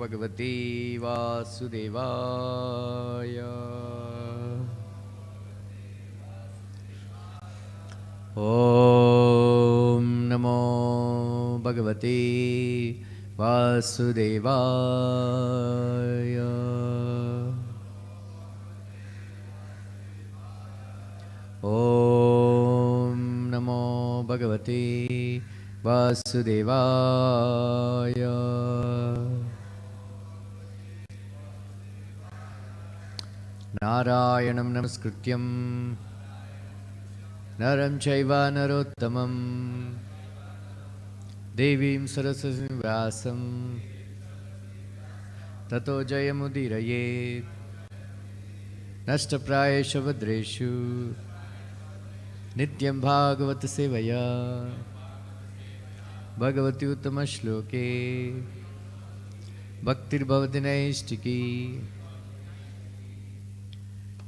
Bhagavate Vasudevaya. Om Namo Bhagavate Vasudevaya. Om Namo Bhagavate Vasudevaya. Narayanam Namaskrityam Naram Chaiva Narottamam Devim Saraswati Vyasam Tato Jayamudiraye Nashtaprayesha Vadreshu Nityam Bhagavata Sevaya Bhagavati Uttama Shloke Bhaktir Bhavati Naistiki.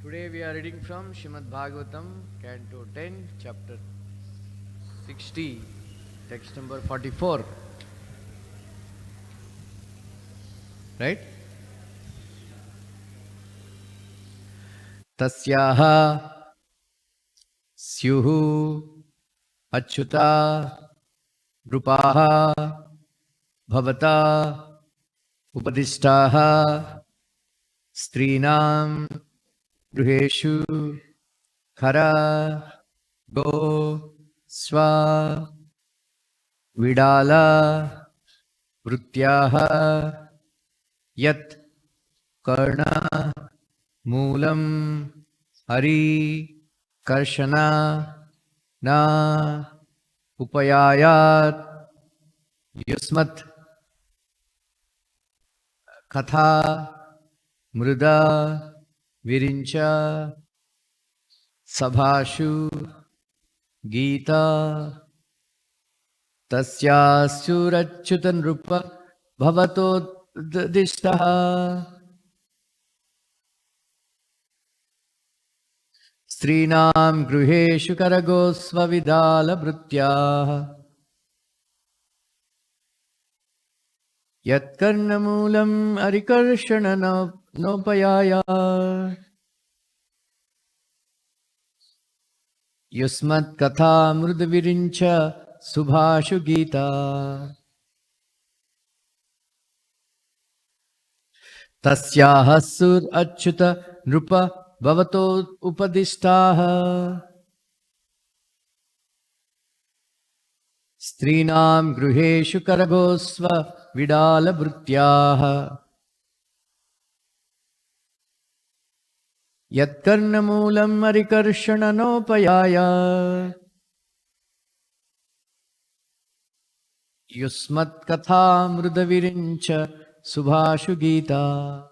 Today we are reading from Srimad Bhagavatam, Canto 10, Chapter 60, text number 44. Right? Tasyaha Syuhu Achyuta Rupaha Bhavata Upadishtaha Strinam Gruheshu Khara Go Swa Vidala Vrutyaha Yat Karna Moolam Hari Karshana Na Upayayat Yusmat Katha Mruda Virincha Sabhashu Gita Tasya Surachyutan Rupa Bhavato Dishtaha Strinam Gruheshu Karagosva Vidala Bhrutyaha Yat Karnamulam Arikarshana Nopayaya Yusmat Katha Mrudavirincha Subhashu Gita Tasyaha Sur Achyuta Nrupa Bhavato Upadishtaha Strinam Gruheshu Karagosva Vidala Bhrutyaha Yat Karnamulam Arikarshana Nopayaya Yusmat Katha Mrudavirincha Subhashu Gita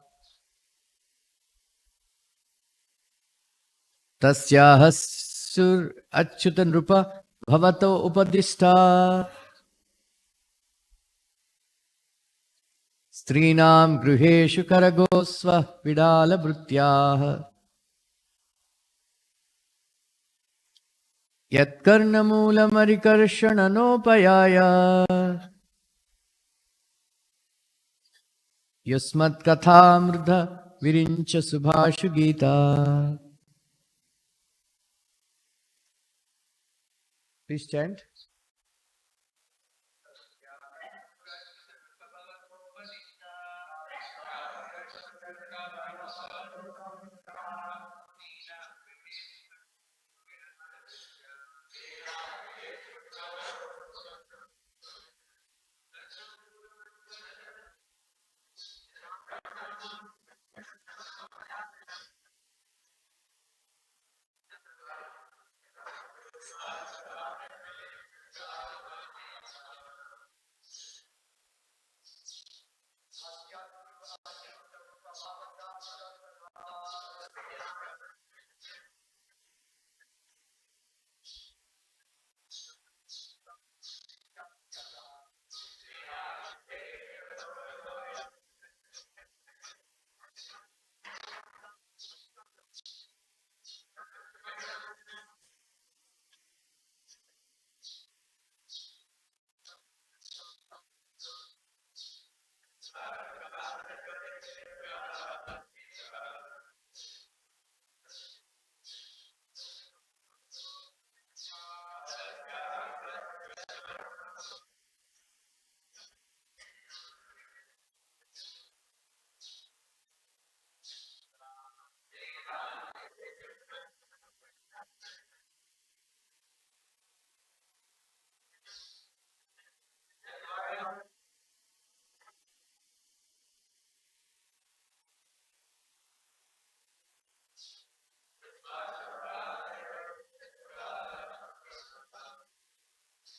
Tasyaha Sur Achyuta Nrupa Bhavato Upadishta Strinam Gruheshu Karagosva Vidala Bhrutyaha Yat Karnamulam Arikarshana Nopayaya Yusmat Katha Mrudha Virincha Subhashu Gita. Please chant.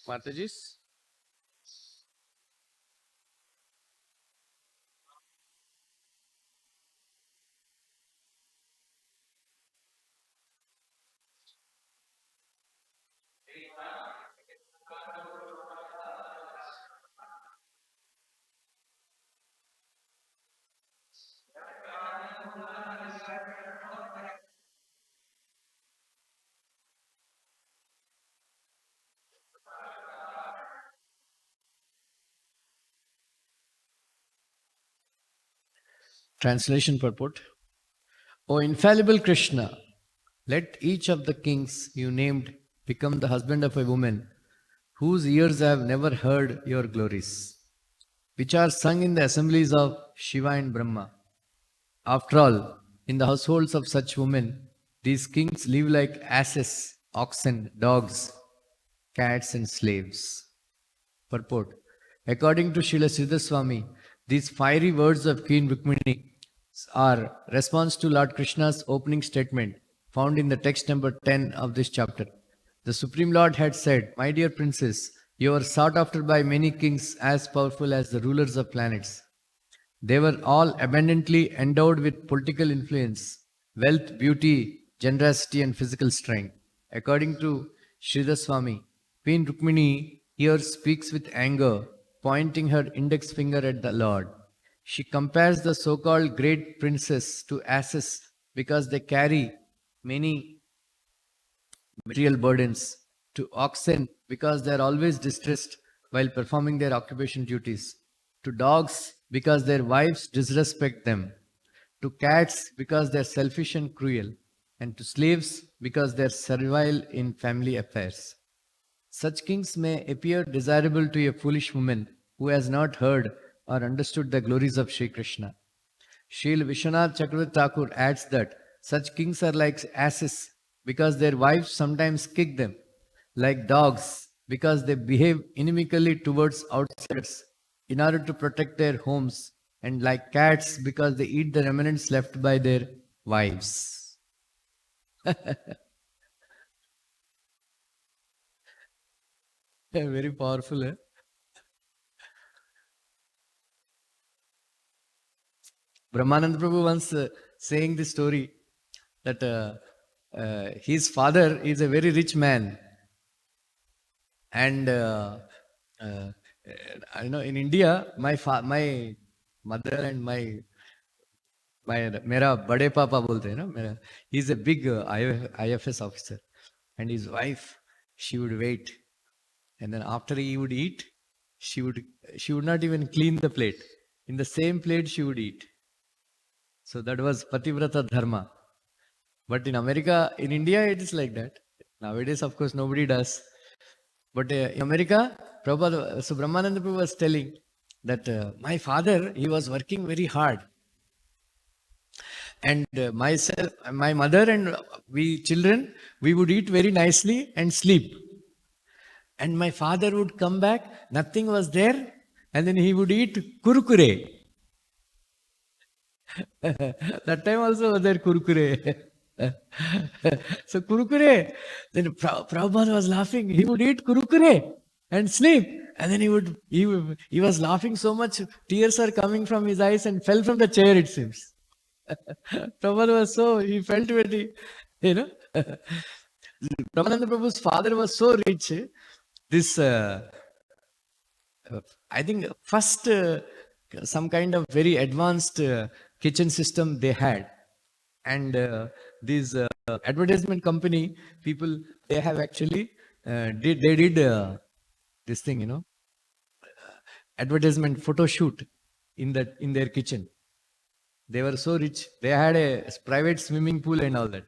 Matajis? Translation purport. O infallible Krishna, let each of the kings you named become the husband of a woman whose ears have never heard your glories, which are sung in the assemblies of Shiva and Brahma. After all, in the households of such women, these kings live like asses, oxen, dogs, cats, and slaves. Purport. According to Srila Siddhaswami, these fiery words of Queen Rukmini are response to Lord Krishna's opening statement found in the text number 10 of this chapter. The Supreme Lord had said, "My dear princess, you are sought after by many kings as powerful as the rulers of planets. They were all abundantly endowed with political influence, wealth, beauty, generosity, and physical strength. According to Sridhar Swami, Queen Rukmini here speaks with anger, pointing her index finger at the Lord. She compares the so called great princes to asses because they carry many material burdens, to oxen because they are always distressed while performing their occupation duties, to dogs because their wives disrespect them, to cats because they are selfish and cruel, and to slaves because they are servile in family affairs. Such kings may appear desirable to a foolish woman who has not heard or understood the glories of Sri Krishna. Srila Vishwanath Chakravarti Thakur adds that such kings are like asses because their wives sometimes kick them, like dogs because they behave inimically towards outsiders in order to protect their homes, and like cats because they eat the remnants left by their wives. Very powerful, eh? Brahmananda Prabhu once saying this story that his father is a very rich man, and I know in India, my mother and my मेरा बड़े पापा बोलते हैं ना मेरा, he's a big IFS officer, and his wife, she would wait, and then after he would eat, she would she would not even clean the plate. In the same plate she would eat. So that was Pativrata Dharma. But in America, in India, it is like that. Nowadays, of course, nobody does. But in America, Prabhupada, so Brahmananda Prabhu was telling that my father, he was working very hard. And myself, my mother and we children, we would eat very nicely and sleep. And my father would come back, nothing was there, and then he would eat kurkure. That time also was there kurkure. So kurkure, then Prabhupada was laughing. He would eat kurkure and sleep. And then he was laughing so much, tears are coming from his eyes and fell from the chair, it seems. Prabhupada was so, he felt very, you know. Brahmananda Prabhu's father was so rich. This, I think, first some kind of very advanced kitchen system they had. And these advertisement company people, they have actually did this thing, you know, advertisement photo shoot in their kitchen. They were so rich, they had a private swimming pool and all that.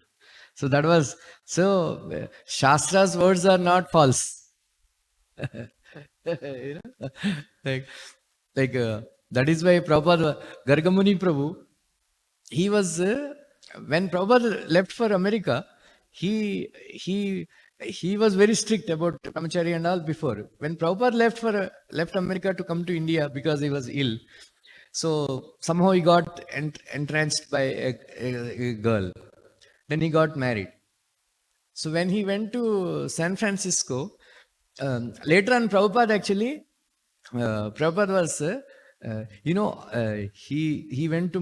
So that was so Shastra's words are not false. You know? like that is why Prabhupada, Gargamuni Prabhu, he was when Prabhupada left for America, he was very strict about brahmachari and all before. When Prabhupada left America to come to India because he was ill, so somehow he got entranced by a girl. Then he got married. So when he went to San Francisco, Later on, Prabhupada actually, Prabhupada was, he went to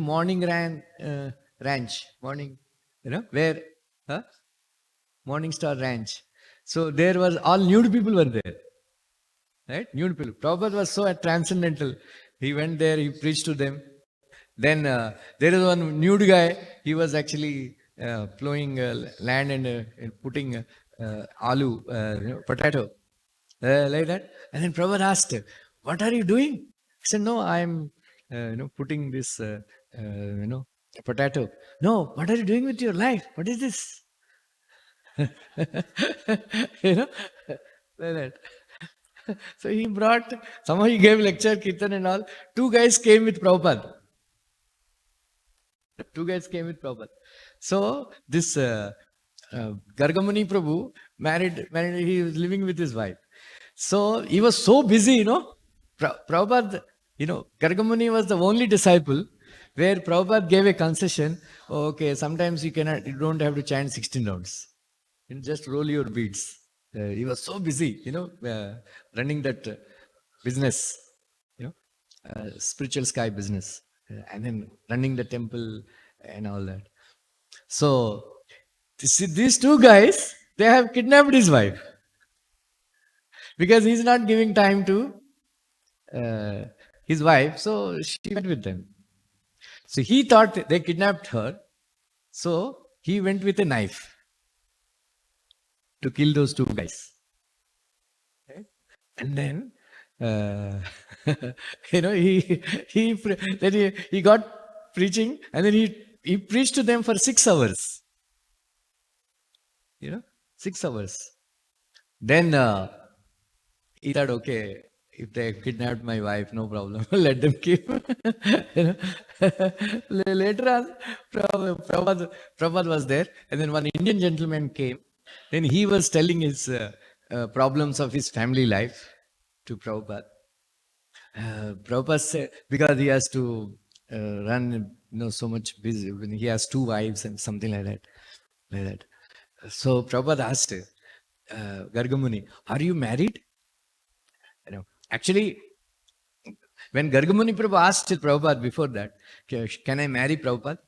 ranch, morning, where, huh? Morning Star Ranch. So there was all nude people were there, right? Nude people. Prabhupada was so transcendental. He went there, he preached to them. Then there is one nude guy. He was actually plowing land and putting potato, like that. And then Prabhupada asked, "What are you doing?" He said, "No, I'm, putting this, potato." "No, what are you doing with your life? What is this?" you know, like that. So he brought, somehow he gave lecture, Kirtan and all. Two guys came with Prabhupada. Two guys came with Prabhupada. So this Gargamuni Prabhu married, he was living with his wife. So he was so busy, Prabhupada, Gargamuni was the only disciple where Prabhupada gave a concession. Okay, sometimes you don't have to chant 16 rounds. You just roll your beads. He was so busy, running that business, spiritual sky business, and then running the temple and all that. So these two guys, they have kidnapped his wife because he's not giving time to his wife. So she went with them. So he thought they kidnapped her. So he went with a knife to kill those two guys. Okay? And then, he got preaching, and then he preached to them for 6 hours. 6 hours. Then he thought, okay, if they kidnapped my wife, no problem. Let them keep. Later on, Prabhupada was there, and then one Indian gentleman came. Then he was telling his problems of his family life to Prabhupada. Prabhupada said, because he has to run, so much busy. When he has 2 wives and something like that. So Prabhupada asked Gargamuni, "Are you married?" Actually, when Gargamuni Prabhu asked Prabhupada before that, "Can I marry Prabhupada?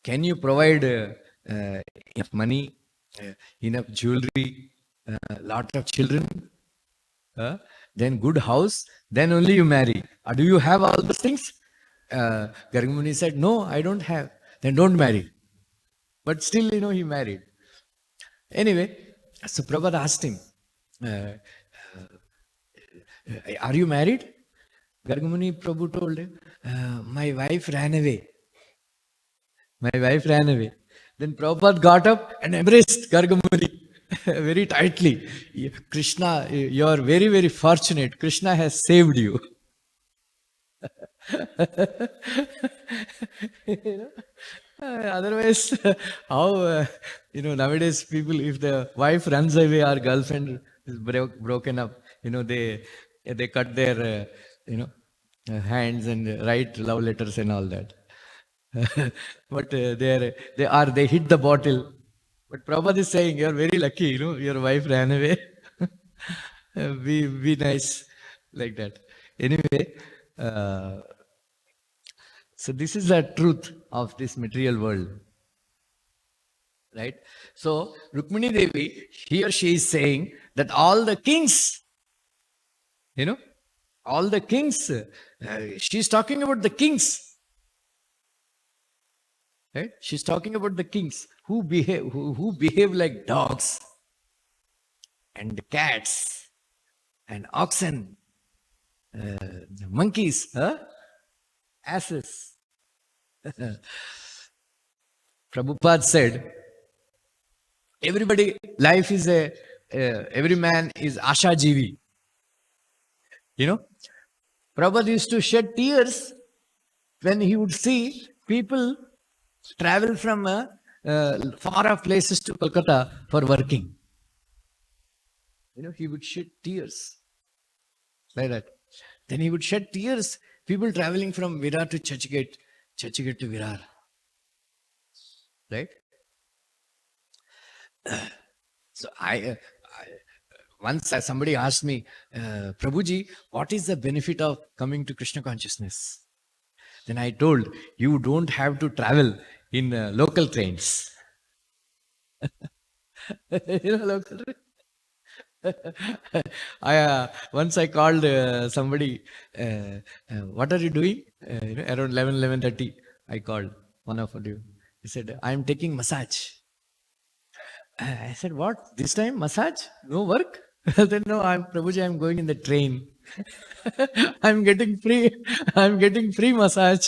Can you provide enough money, enough jewelry, lot of children, then good house, then only you marry? Do you have all those things?" Gargamuni said, "No, I don't have." "Then don't marry." But still, he married. Anyway, so Prabhupada asked him, "Are you married?" Gargamuni Prabhu told him, "My wife ran away. My wife ran away." Then Prabhupada got up and embraced Gargamuni very tightly. "Krishna, you are very, very fortunate. Krishna has saved you." Otherwise, how, nowadays people, if the wife runs away or girlfriend is broken up, they cut their, hands and write love letters and all that. But they hit the bottle. But Prabhupada is saying, you're very lucky, your wife ran away. Be nice, like that. Anyway, so this is the truth of this material world. Right? So Rukmini Devi, here she is saying that all the kings, all the kings, she's talking about the kings. Right? She's talking about the kings who behave like dogs and cats and oxen, monkeys, asses. Prabhupada said, life is every man is Asha Jivi. Prabhupada used to shed tears when he would see people travel from far off places to Kolkata for working. He would shed tears like that. Then he would shed tears. People traveling from Virar to Churchgate to Virar. Right? So Once somebody asked me, Prabhuji, what is the benefit of coming to Krishna consciousness? Then I told, you don't have to travel in local trains. Local train. Once I called somebody, what are you doing? Around 11:30, I called one of you. He said, I am taking massage. I said, what? This time massage? No work? Then no, Prabhuji, I'm going in the train. I'm getting free. I'm getting free massage.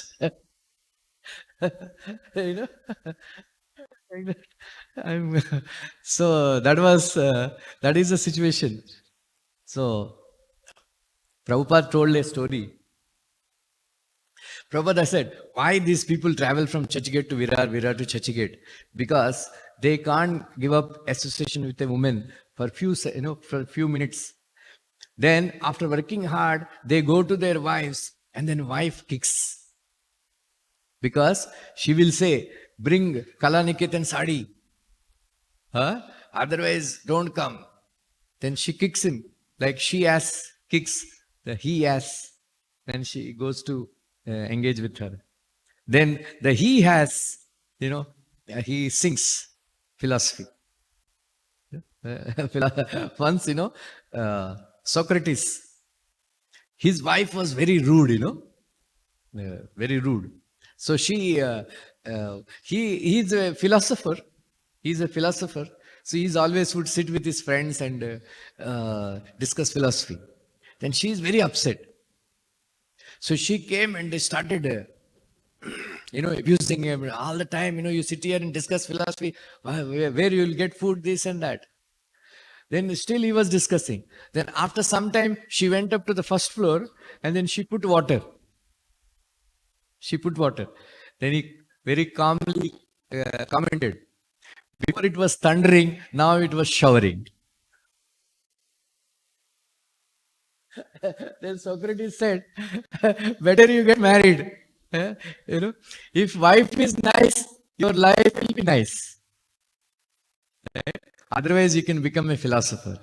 you know, like that. I'm, so that is the situation. So Prabhupada told a story. Prabhupada said, why these people travel from Churchgate to Virar, Virar to Churchgate? Because they can't give up association with a woman for for a few minutes. Then after working hard, they go to their wives and then wife kicks. Because she will say, bring Kalanikit and Sadi. Huh? Otherwise, don't come. Then she kicks him. Like she ass kicks the he ass. Then she goes to engage with her. Then the he has, he sings philosophy. Once, Socrates, his wife was very rude, very rude. So he's a philosopher. He's a philosopher. So he's always would sit with his friends and discuss philosophy. Then she is very upset. So she came and started, abusing him all the time. You sit here and discuss philosophy, where you will get food, this and that. Then still he was discussing. Then after some time, she went up to the first floor and then she put water. She put water. Then he very calmly commented, before it was thundering, now it was showering. Then Socrates said, better you get married. If wife is nice, your life will be nice. Otherwise, you can become a philosopher.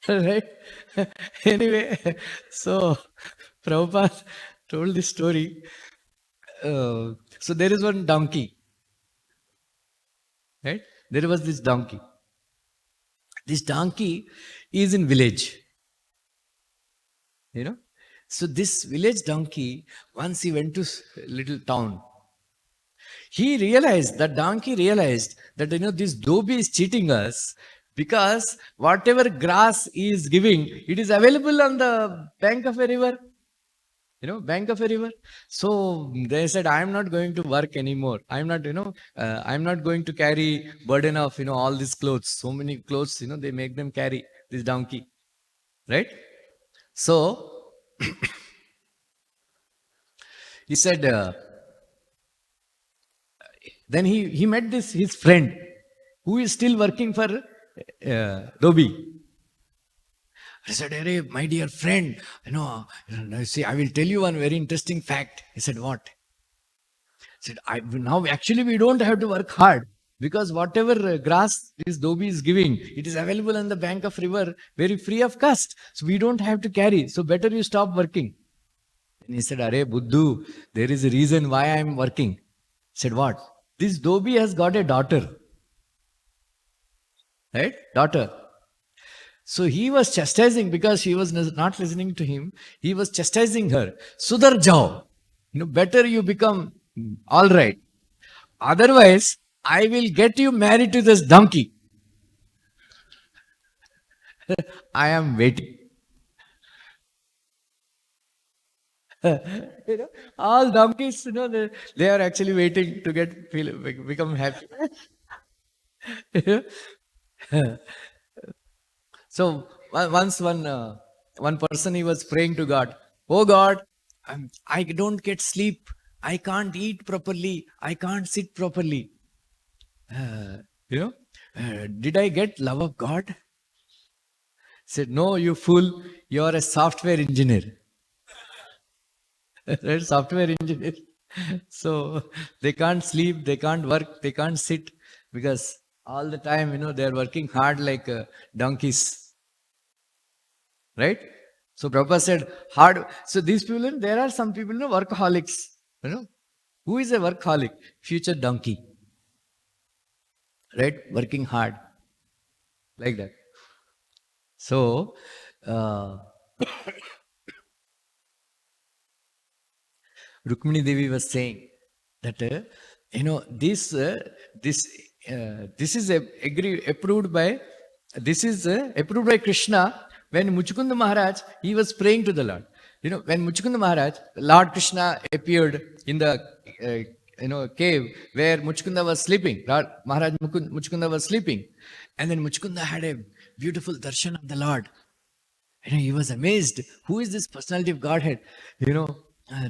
Right? Anyway, so Prabhupada told this story. So there is one donkey. Right? There was this donkey. This donkey is in village. So this village donkey, once he went to a little town, the donkey realized that, this Dobi is cheating us because whatever grass he is giving, it is available on the bank of a river. Bank of a river. So they said, I am not going to work anymore. I'm not, I'm not going to carry burden of, all these clothes. So many clothes, they make them carry this donkey. Right? So he said, then he met his friend who is still working for Dobi. I said, hey, my dear friend, see, I will tell you one very interesting fact. He said, what? He said, now actually we don't have to work hard because whatever grass this Dobi is giving, it is available on the bank of river, very free of cost. So we don't have to carry. So better you stop working. And he said, Arey Buddhu, there is a reason why I am working. He said, what? This Dobi has got a daughter. Right? Daughter. So he was chastising because she was not listening to him. He was chastising her. Sudhar jao. Better you become all right. Otherwise, I will get you married to this donkey. I am waiting. All donkeys, they are actually waiting to become happy. So once one person, he was praying to God. Oh God, I don't get sleep. I can't eat properly. I can't sit properly. Did I get love of God? Said, no, you fool. You are a software engineer. Right? Software engineer. So they can't sleep, they can't work, they can't sit because all the time, they're working hard like donkeys, right? So Prabhupada said, hard. So these people, there are some people, workaholics, you know. Who is a workaholic? Future donkey, right? Working hard like that. So, uh, Rukmini Devi was saying that this this is approved by Krishna when Muchukunda Maharaj he was praying to the Lord. When Muchukunda Maharaj, Lord Krishna appeared in the cave where Muchukunda was sleeping. Lord Maharaj Muchukunda was sleeping, and then Muchukunda had a beautiful darshan of the Lord. He was amazed. Who is this personality of Godhead?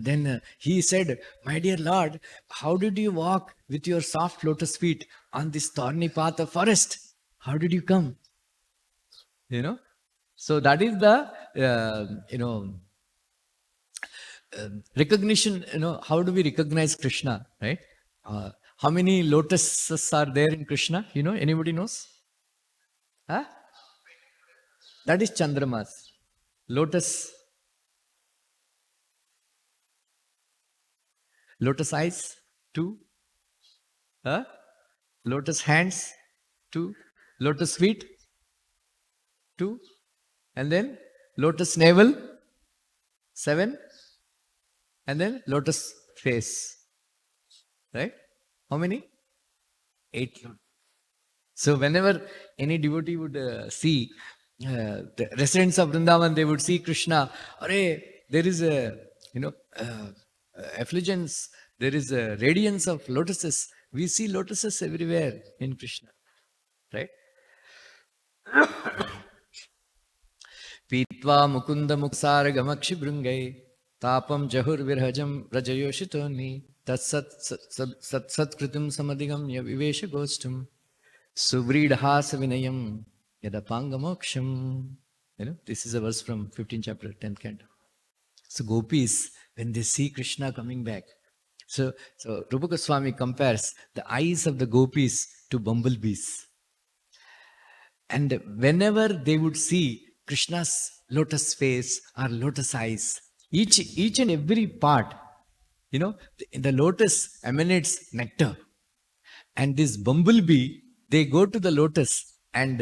Then he said, "My dear Lord, how did you walk with your soft lotus feet on this thorny path of forest? How did you come?" So that is the recognition. How do we recognize Krishna, right? How many lotuses are there in Krishna? Anybody knows? Huh? That is Chandramas. Lotus eyes, 2. Lotus hands, 2. Lotus feet, 2. And then lotus navel, 7. And then lotus face. Right? How many? 8. So whenever any devotee would see the residents of Vrindavan, they would see Krishna. Arey, there is a effulgence, there is a radiance of lotuses. We see lotuses everywhere in Krishna, right? Pitva mukunda muksara gamakshi brungai tapam jahur virhajam rajayoshitoni tatsat kritum samadigam vivesha gostum Suvridhasa vinayam yadapangamoksham. This is a verse from 15th chapter, 10th canto. So gopis, when they see Krishna coming back, so Rupa Goswami compares the eyes of the gopis to bumblebees. And whenever they would see Krishna's lotus face or lotus eyes, each and every part, the lotus emanates nectar. And this bumblebee, they go to the lotus and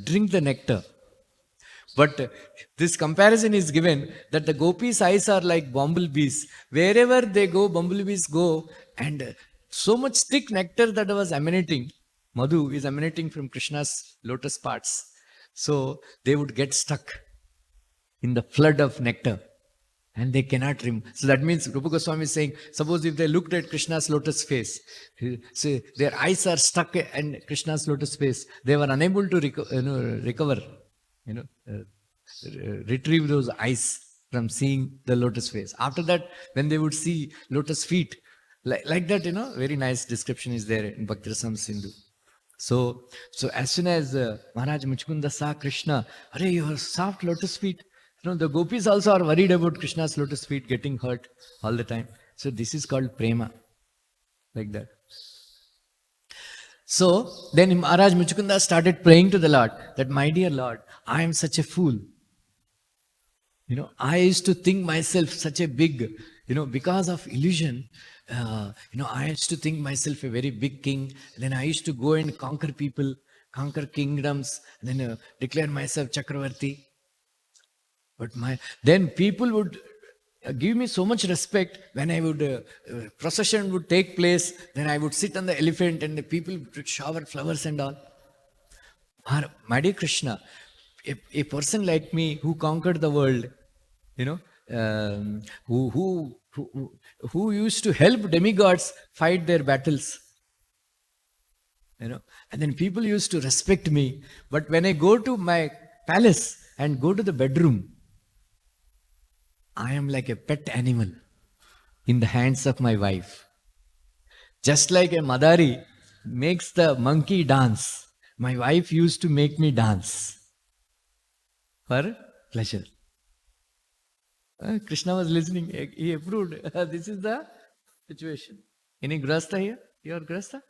drink the nectar. But this comparison is given that the gopis' eyes are like bumblebees. Wherever they go, bumblebees go, and so much thick nectar that was emanating, Madhu is emanating from Krishna's lotus parts. So they would get stuck in the flood of nectar. And they cannot remove. So that means Rupa Goswami is saying, suppose if they looked at Krishna's lotus face, say their eyes are stuck in Krishna's lotus face, they were unable to recover, retrieve those eyes from seeing the lotus face. After that, when they would see lotus feet, like that, very nice description is there in Bhakti-rasam Sindhu. So as soon as Maharaj Muchukunda saw Krishna, "Arey, your soft lotus feet." The gopis also are worried about Krishna's lotus feet getting hurt all the time. So this is called prema, like that. So then Maharaj Muchukunda started praying to the Lord that, "My dear Lord, I am such a fool. I used to think myself such a big, because of illusion, I used to think myself a very big king. Then I used to go and conquer people, conquer kingdoms, then declare myself Chakravarti. But then people would give me so much respect when I would, procession would take place, then I would sit on the elephant and the people would shower flowers and all. My dear Krishna, a person like me who conquered the world, who used to help demigods fight their battles, and then people used to respect me. But when I go to my palace and go to the bedroom, I am like a pet animal in the hands of my wife. Just like a Madari makes the monkey dance, my wife used to make me dance for pleasure. Krishna was listening. He approved. This is the situation. Any grasta here? You are grasta?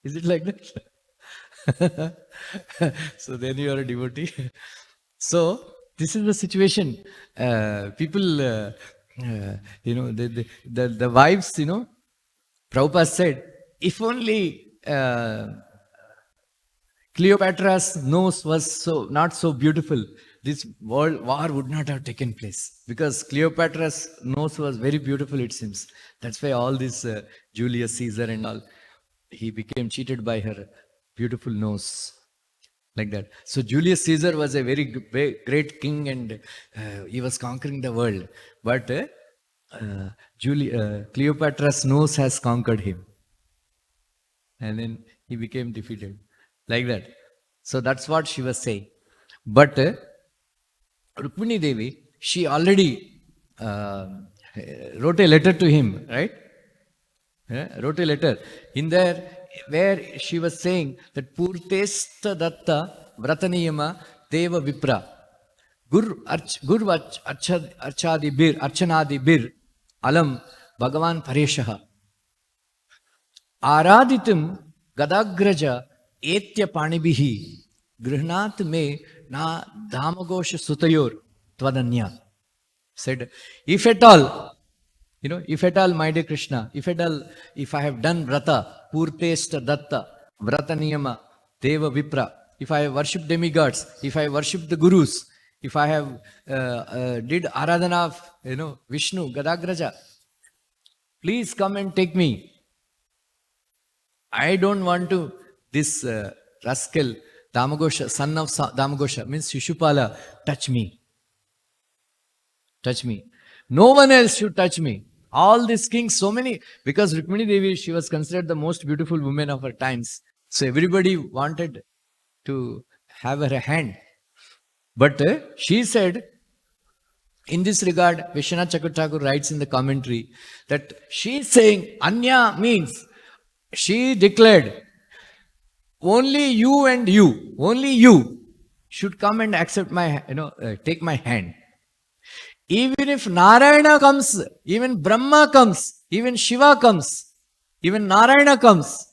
Is it like that? So then you are a devotee. So this is the situation. People, the wives, Prabhupada said, if only Cleopatra's nose was so not so beautiful, this world war would not have taken place. Because Cleopatra's nose was very beautiful, it seems. That's why all this Julius Caesar and all, he became cheated by her beautiful nose. Like that. So Julius Caesar was a very great king, and he was conquering the world. But Cleopatra's nose has conquered him. And then he became defeated. Like that. So that's what she was saying. But Rukmini Devi, she already wrote a letter to him, right? Wrote a letter. In there, where she was saying that Purtesta Datta Vrataniyama Deva Vipra Gur Archadi Bir Archanadi Bir Alam Bhagavan Pareshaha Araditum Gadagraja Etya Panibihi Grihnat Me Na Dhamagosha Sutayor Twadanya. Said, if at all, if at all, my dear Krishna, if I have done vrata, purtesta datta, vrata niyama, deva vipra, if I have worshipped demigods, if I have worshipped the gurus, if I have did aradhana of, Vishnu, Gadagraja, please come and take me. I don't want to, this rascal, Damagosha, son of Damagosha, means Shishupala, touch me. Touch me. No one else should touch me. All these kings, so many, because Rukmini Devi, she was considered the most beautiful woman of her times. So everybody wanted to have her hand. But she said, in this regard, Vishwanath Chakravarti writes in the commentary that she is saying, Anya means, she declared, only you and you, only you should come and accept my, take my hand. Even if Narayana comes, even Brahma comes, even Shiva comes, even Narayana comes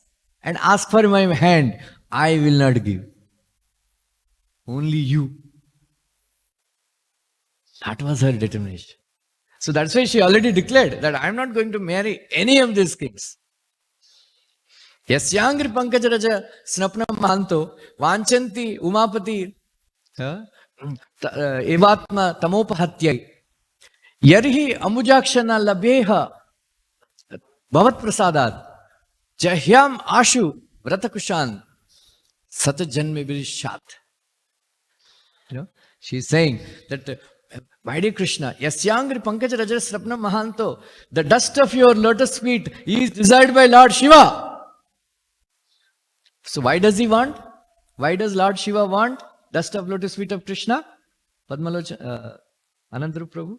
and ask for my hand, I will not give. Only you. That was her determination. So that's why she already declared that I am not going to marry any of these kings. Yasyangri Pankajaraja Snapna Mahanto Vanchanti Umapati Evatma Tamopahatyai Yarhi Ambujakshana Labheha Bhavat Prasadad Jahyam Ashu Vratakushan Satajanme Virishat. She's saying that, my dear Krishna, Yasyangri Pankaja Rajas Rapna Mahanto, the dust of your lotus feet is desired by Lord Shiva. So why does he want? Why does Lord Shiva want dust of lotus feet of Krishna? Padmalocha, RamaRupa Prabhu?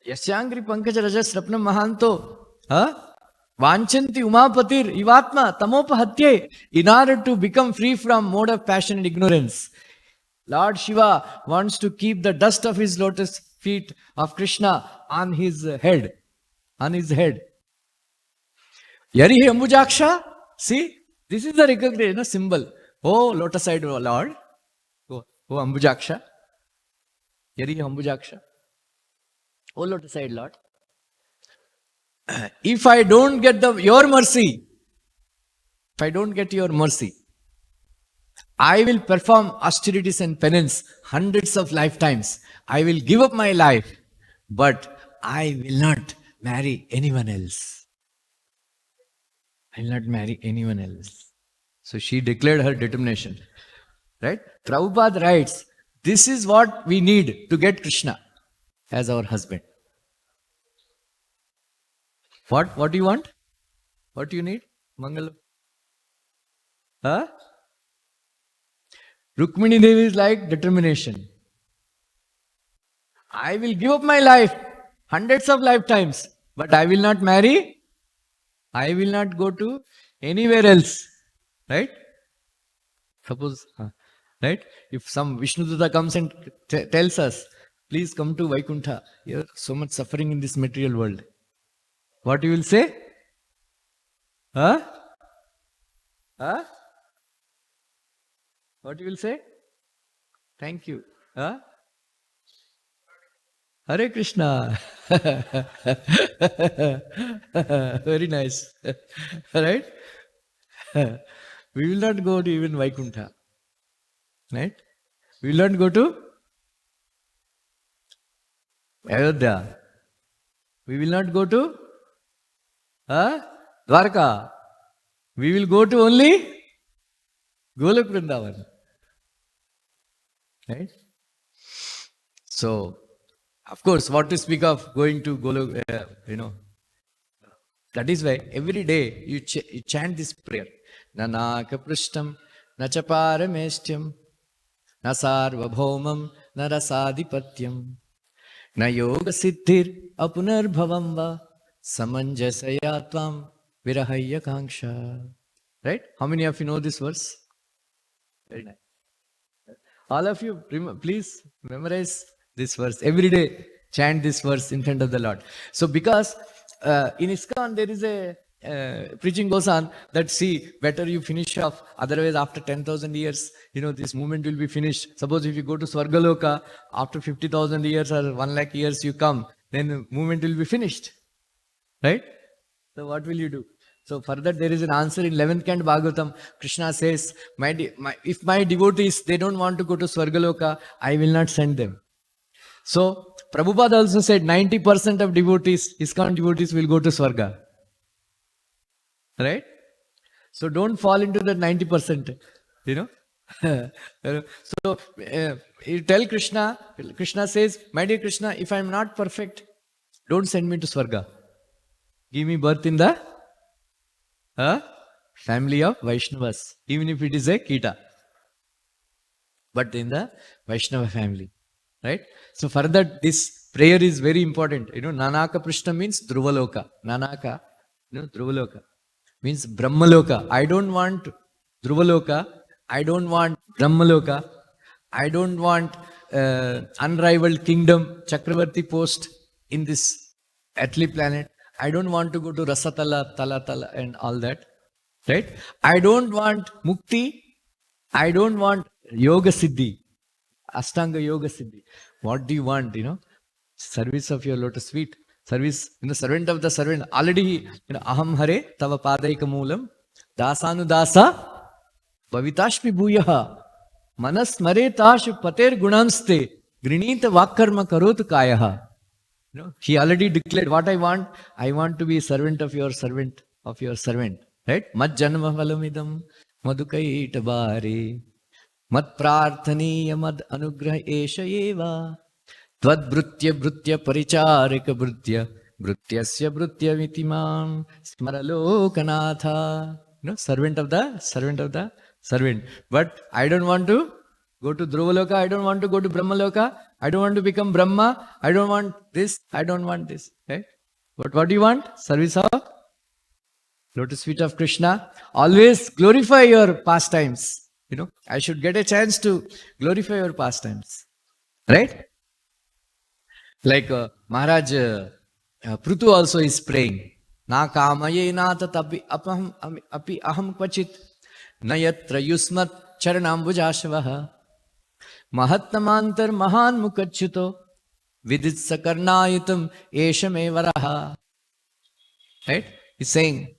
Yasyangri Pankaja Rajas Rapna Mahanto, Vanchanti Umapatir Ivatma Tamopahatye, in order to become free from mode of passion and ignorance. Lord Shiva wants to keep the dust of his lotus feet of Krishna on his head. On his head. Yarihi Ambujaksha, see, this is the recognition symbol. Oh, lotus-eyed Lord. Oh, Ambujaksha. Yarihi Ambujaksha. Oh, lotus-eyed Lord. If I don't get your mercy, if I don't get your mercy, I will perform austerities and penance hundreds of lifetimes. I will give up my life, but I will not marry anyone else. I will not marry anyone else. So she declared her determination. Right? Prabhupada writes, this is what we need to get Krishna as our husband. What do you want? What do you need? Mangalam. Rukmini Devi is like determination. I will give up my life hundreds of lifetimes, but I will not marry. I will not go to anywhere else. Right? Suppose Right? If some Vishnuduta comes and tells us, please come to Vaikuntha, you're so much suffering in this material world. What you will say? Huh? Huh? What you will say? Thank you. Huh? Hare Krishna. Very nice. Right? We will not go to even Vaikuntha. Right? We will not go to Ayodhya. We will not go to Dwarka. We will go to only Golok Vrindavan. Right? So, of course, what to speak of going to Golok, that is why every day you chant this prayer. Nanaka prishtam, nachaparamestyam, nasarvabhaumam, narasadhipatyam, na yoga siddhir apunarbhavam va, samanjasaya tvam virahaya kanksha. Right? How many of you know this verse? Very nice. All of you, please memorize this verse. Every day, chant this verse in front of the Lord. So, because in ISKCON there is a preaching goes on that see, better you finish off, otherwise after 10,000 years, this movement will be finished. Suppose if you go to Swargaloka, after 50,000 years or 1 lakh years you come, then the movement will be finished. Right? So, what will you do? So, for that there is an answer in 11th Canto Bhagavatam. Krishna says, if my devotees, they don't want to go to Swargaloka, I will not send them. So, Prabhupada also said 90% of devotees, ISKCON devotees will go to Swarga. Right? So, don't fall into that 90%. So, you tell Krishna, Krishna says, my dear Krishna, if I am not perfect, don't send me to Swarga. Give me birth in the family of Vaishnavas, even if it is a Kita. But in the Vaishnava family. Right? So for that, this prayer is very important. Nanaka Prishna means Dhruvaloka. Nanaka, Dhruvaloka means Brahmaloka. I don't want Dhruvaloka. I don't want Brahmaloka. I don't want unrivaled kingdom, Chakravarti post in this earthly planet. I don't want to go to Rasatala, Talatala and all that. Right? I don't want Mukti. I don't want Yoga Siddhi. Ashtanga Yoga Siddhi. What do you want? Service of your lotus feet. Service, servant of the servant. Already, Aham Hare Tava Padaika Moolam Dasanu Dasa Bhavitashmi Bhuyaha Manas Mare Tashu Pater Gunamste Grinita Vakarma Karotu Kayaha. He already declared what I want. I want to be a servant of your servant, Right? Mad Janma Valamidam Madukaita Bari. Mat prarthaniya mad anugraha esha eva tvad brutya paricharika brutyasya brutya vitimam smaralokanatha. Servant of the servant. But I don't want to go to Dhruvaloka, I don't want to go to Brahmaloka, I don't want to become Brahma, I don't want this, I don't want this. Right? But what do you want? Service of lotus feet of Krishna. Always glorify your pastimes. I should get a chance to glorify your pastimes. Right? Like Maharaj Prutu also is praying. Na kamaye nata tapi api aham kvachit nayatra yusmat charanam vujashavaha mahatnamantar mahan mukachyuto viditsa karnayitam eshame varaha. Right? He's saying,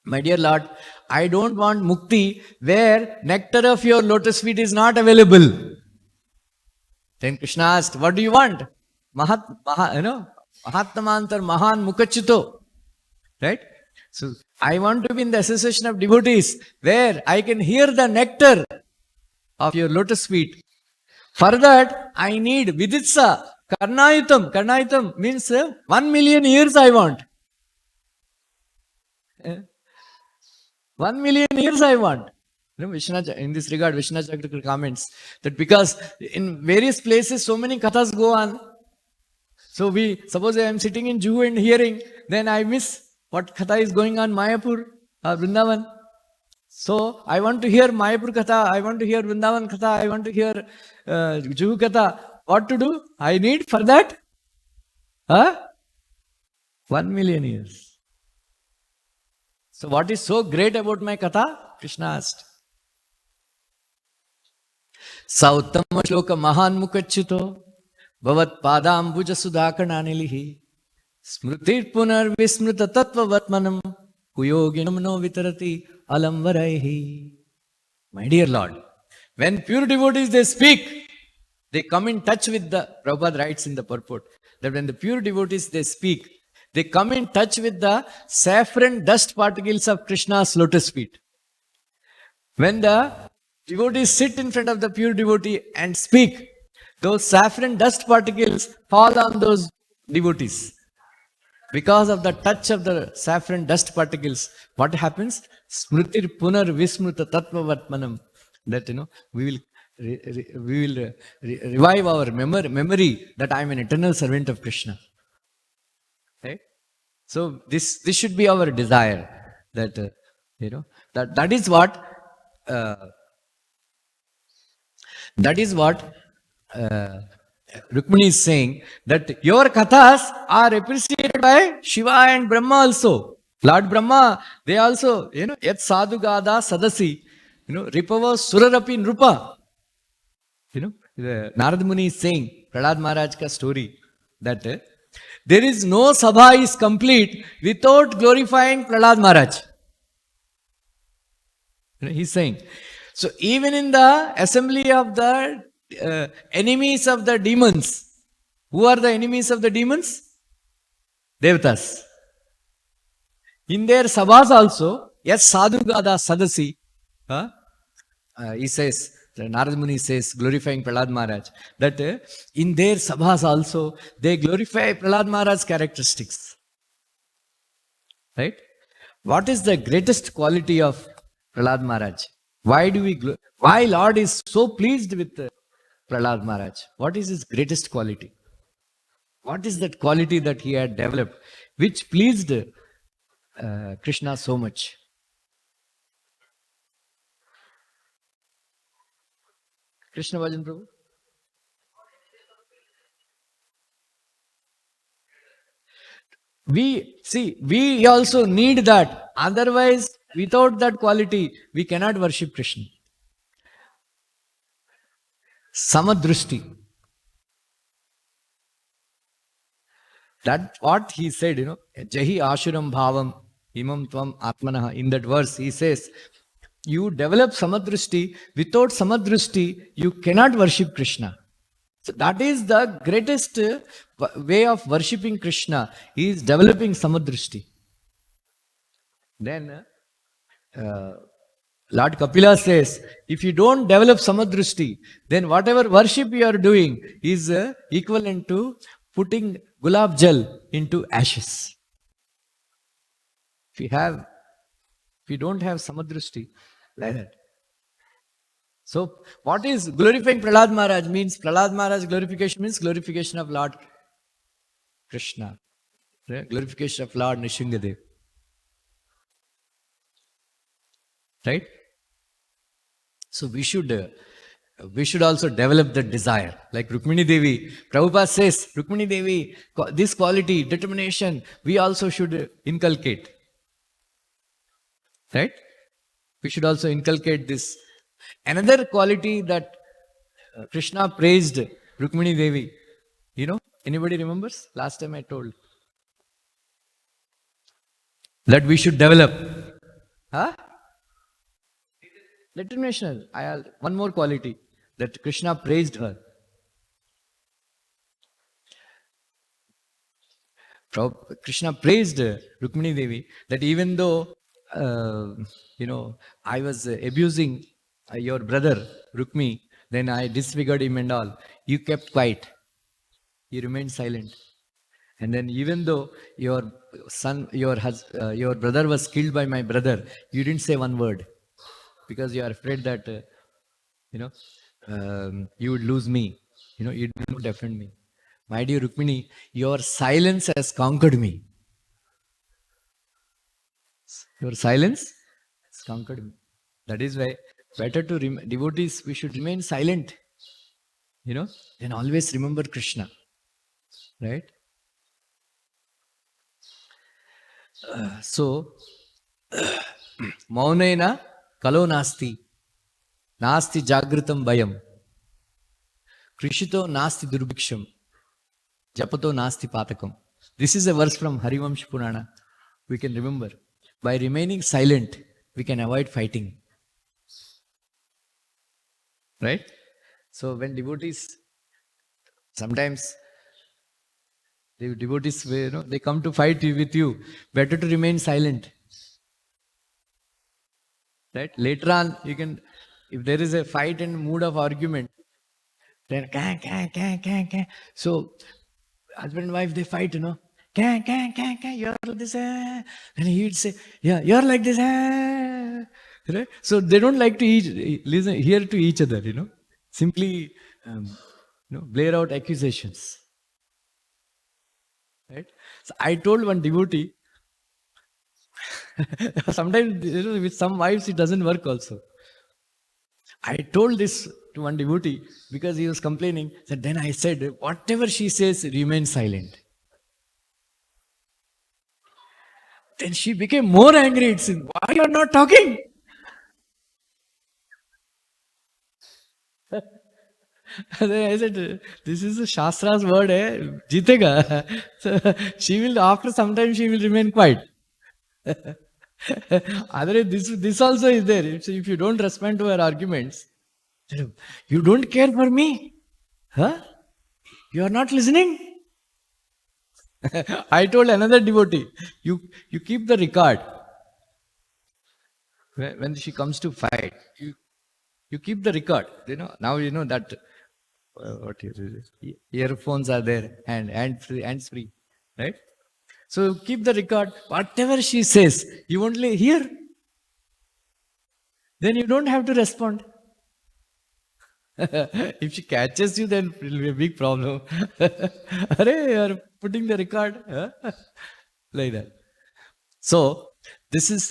my dear Lord, I don't want mukti where nectar of your lotus feet is not available. Then Krishna asked, what do you want? Mahatnamantar Mahan Mukachito. Right? So I want to be in the association of devotees where I can hear the nectar of your lotus feet. For that, I need viditsa, karnayitam. Karnayitam means 1 million years I want. 1 million years I want. In this regard, Vishwanath Chakravarti comments that because in various places so many kathas go on. So suppose I am sitting in Juhu and hearing, then I miss what katha is going on Mayapur or Vrindavan. So I want to hear Mayapur Katha, I want to hear Vrindavan Katha, I want to hear Juhu Katha. What to do? I need for that? 1,000,000 years. So what is so great about my Katha? Krishna asked. Sautama shloka mahan mukachyuto bhavat padambuja sudhakananilihi smritir punar vismrita tattva vatmanam kuyoginam no vitarati alam varaihi. My dear Lord, when pure devotees they speak, they come in touch with the, Prabhupada writes in the purport, that when the pure devotees they speak, they come in touch with the saffron dust particles of Krishna's lotus feet. When the devotees sit in front of the pure devotee and speak, those saffron dust particles fall on those devotees. Because of the touch of the saffron dust particles, what happens? Smritir punar vismruta tattva vatmanam. That we will revive our memory that I am an eternal servant of Krishna. Right? So this should be our desire. That that is what Rukmini is saying, that your kathas are appreciated by Shiva and Brahma also. Lord Brahma, they also, yat sadhu gada sadasi, ripava surarapi nrupa. The Narad Muni is saying, Prahlad Maharaj ka story, that there is no sabha is complete without glorifying Prahlad Maharaj. He's saying, so even in the assembly of the enemies of the demons, who are the enemies of the demons? Devatas. In their sabhas also, yes, sadhu gada sadasi, he says, Narad Muni says, glorifying Prahlad Maharaj, that in their sabhas also, they glorify Prahlad Maharaj's characteristics. Right? What is the greatest quality of Prahlad Maharaj? Why Lord is so pleased with Prahlad Maharaj? What is his greatest quality? What is that quality that he had developed which pleased Krishna so much? Krishna Bhajan Prabhu? We also need that. Otherwise, without that quality, we cannot worship Krishna. Samadrushti. That what he said, Jahi Ashuram Bhavam Imam Tvam Atmanaha. In that verse, he says, you develop Samadrushti. Without Samadrushti, you cannot worship Krishna. So that is the greatest way of worshipping Krishna. He is developing Samadrushti. Then Lord Kapila says, if you don't develop Samadrushti, then whatever worship you are doing is equivalent to putting gulab jal into ashes. If you don't have Samadrushti, like that. So, what is glorifying Prahlad Maharaj means? Prahlad Maharaj glorification means glorification of Lord Krishna, right? Glorification of Lord Nishingadev. Right? So we should also develop that desire. Like Rukmini Devi, Prabhupada says, Rukmini Devi, this quality, determination, we also should inculcate. Right? We should also inculcate this. Another quality that Krishna praised Rukmini Devi, anybody remembers? Last time I told that we should develop. Determination. One more quality that Krishna praised her. Krishna praised Rukmini Devi that even though I was abusing your brother Rukmi, then I disfigured him and all. You kept quiet. You remained silent. And then even though your brother was killed by my brother, you didn't say one word because you are afraid that you would lose me. You didn't defend me. My dear Rukmini, your silence has conquered me. Your silence has conquered me. That is why better to devotees, we should remain silent, and always remember Krishna, right? So, maunena kalo nasti, nasti jagritam bayam, krishito nasti durbhiksham, japato nasti patakam. This is a verse from Harivamsh Purana. We can remember. By remaining silent, we can avoid fighting. Right? So when devotees, sometimes the devotees, they come to fight with you. Better to remain silent. Right? Later on, you can, if there is a fight and mood of argument, then so husband and wife, they fight, you're like this, and he would say, yeah, you're like this, right? So they don't like to hear to each other, simply, blare out accusations, right? So I told one devotee, sometimes, with some wives, it doesn't work also. I told this to one devotee because he was complaining, that then I said, whatever she says, remain silent. Then she became more angry. It's, why you are not talking? Then I said, this is a Shastra's word, Jitega. So she will, after some time, she will remain quiet. Otherwise, this also is there. So if you don't respond to her arguments, you don't care for me? Huh? You are not listening? I told another devotee, you keep the record. When she comes to fight, you keep the record. Now you know that earphones are there and hands free, right? So keep the record. Whatever she says, you only hear. Then you don't have to respond. If she catches you, then it will be a big problem. Arey, you are putting the record, like that. So this is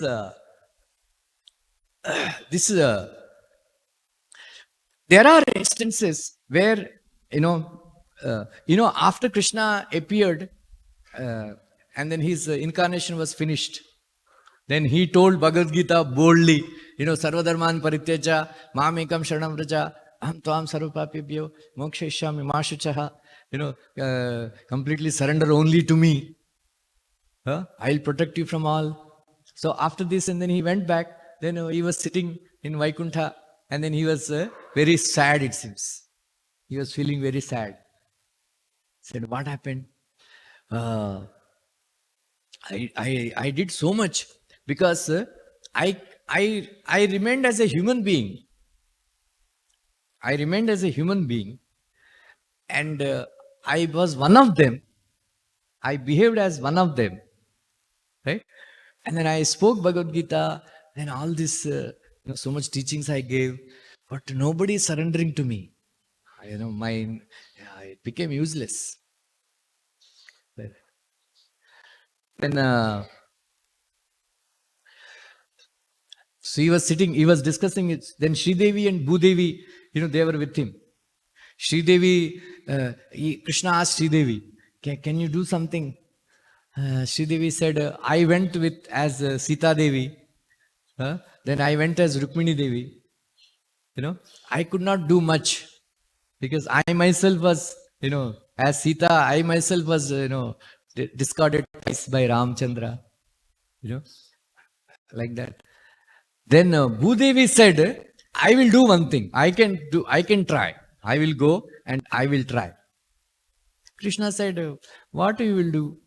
there are instances where after Krishna appeared, and then his incarnation was finished. Then he told Bhagavad Gita boldly, Sarvadharman parityaja, mamekam sharanam vraja, aham tvam sarvapapibhyo, mokshayishyami ma shuchaha, completely surrender only to me. I'll protect you from all. So after this, and then he went back, then he was sitting in Vaikuntha, and then he was very sad, it seems. He was feeling very sad. Said, what happened? I did so much because I remained as a human being. I remained as a human being, and I was one of them. I behaved as one of them, right? And then I spoke Bhagavad Gita, and all this, so much teachings I gave, but nobody is surrendering to me. It became useless. Then, so he was sitting, he was discussing it. Then Sridevi and Bhudevi, they were with him. Sridevi, Krishna asked Sridevi, can you do something? Sridevi said, I went as Sita Devi. Then I went as Rukmini Devi. I could not do much because I myself was, as Sita, I myself was, discarded twice by Ramchandra. Like that. Then Bhudevi said, I will do one thing. I can try. I will go and I will try. Krishna said, what you will do?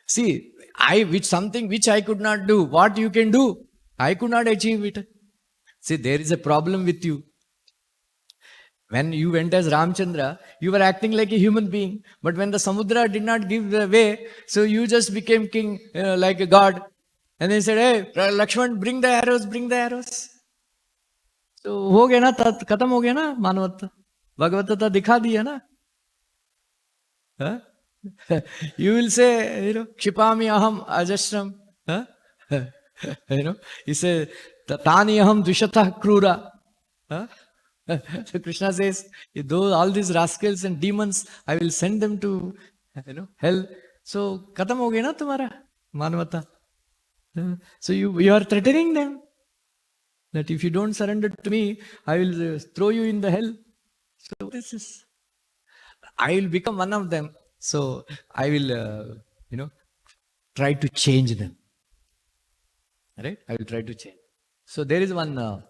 See, something which I could not do, what you can do? I could not achieve it. See, there is a problem with you. When you went as Ramchandra, you were acting like a human being. But when the Samudra did not give the way, so you just became king, like a god. And they said, hey, Lakshman, bring the arrows, bring the arrows. So, ho gaya na, khatam ho gaya na, manavata. Bhagavatta dikha diya na. You will say, Kshipami aham ajashram. You say, Taniyaham dvishatah krura. Huh? So Krishna says, though all these rascals and demons, I will send them to hell. So khatam ho gaya na tumhara manavata. So you are threatening them that if you don't surrender to me, I will throw you in the hell. So this is, I will become one of them. So I will, try to change them. Right? I will try to change. So there is one